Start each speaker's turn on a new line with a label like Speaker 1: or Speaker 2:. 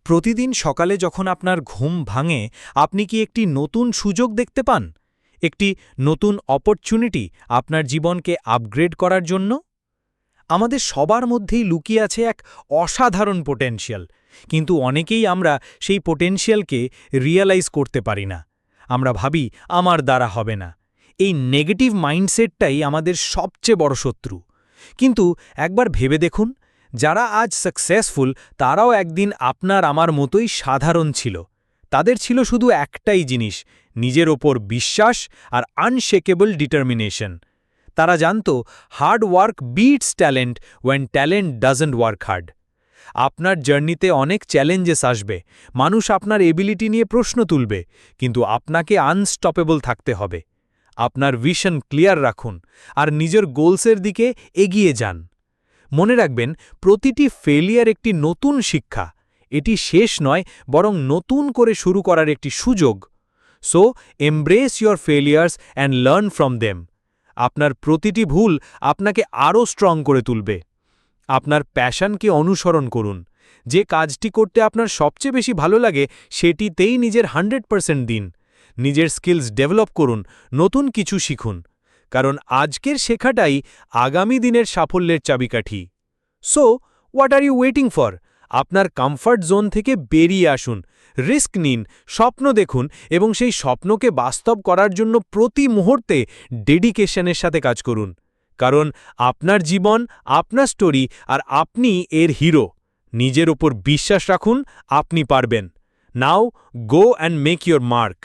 Speaker 1: প্রতিদিন সকালে যখন আপনার ঘুম ভাঙে আপনি কি একটি নতুন সুযোগ দেখতে পান একটি নতুন অপরচুনিটি আপনার জীবনকে আপগ্রেড করার জন্য আমাদের সবার মধ্যেই লুকিয়ে আছে এক অসাধারণ পোটেনশিয়াল কিন্তু অনেকেই আমরা সেই পোটেনশিয়ালকে রিয়ালাইজ করতে পারি না আমরা ভাবি আমার দ্বারা হবে না এই নেগেটিভ মাইন্ডসেটটাই আমাদের সবচেয়ে বড় শত্রু কিন্তু একবার ভেবে দেখুন যারা আজ সাকসেসফুল তারাও একদিন আপনার আমার মতোই সাধারণ ছিল তাদের ছিল শুধু একটাই জিনিস নিজের ওপর বিশ্বাস আর আনশেকেবল ডিটারমিনেশন তারা জানত hard work beats talent when talent doesn't work hard আপনার জার্নিতে অনেক চ্যালেঞ্জেস আসবে মানুষ আপনার এবিলিটি নিয়ে প্রশ্ন তুলবে কিন্তু আপনাকে আনস্টপেবল থাকতে হবে আপনার ভিশন ক্লিয়ার রাখুন আর নিজের গোলসের দিকে এগিয়ে যান মনে রাখবেন প্রতিটি ফেলিয়ার একটি নতুন শিক্ষা এটি শেষ নয় বরং নতুন করে শুরু করার একটি সুযোগ so embrace your failures and learn from them আপনার প্রতিটি ভুল আপনাকে আরও স্ট্রং করে তুলবে আপনার প্যাশনকে অনুসরণ করুন যে কাজটি করতে আপনার সবচেয়ে বেশি ভালো লাগে সেটিতেই নিজের 100% দিন নিজের স্কিলস ডেভেলপ করুন নতুন কিছু শিখুন কারণ আজকের শেখাটাই আগামী দিনের সাফল্যের চাবিকাঠি so what are you waiting for আপনার কমফর্ট জোন থেকে বেরিয়ে আসুন রিস্ক নিন স্বপ্ন দেখুন এবং সেই স্বপ্নকে বাস্তব করার জন্য প্রতি মুহূর্তে ডেডিকেশনের সাথে কাজ করুন কারণ আপনার জীবন আপনার স্টোরি আর আপনি এর হিরো নিজের ওপর বিশ্বাস রাখুন আপনি পারবেন now go and make your mark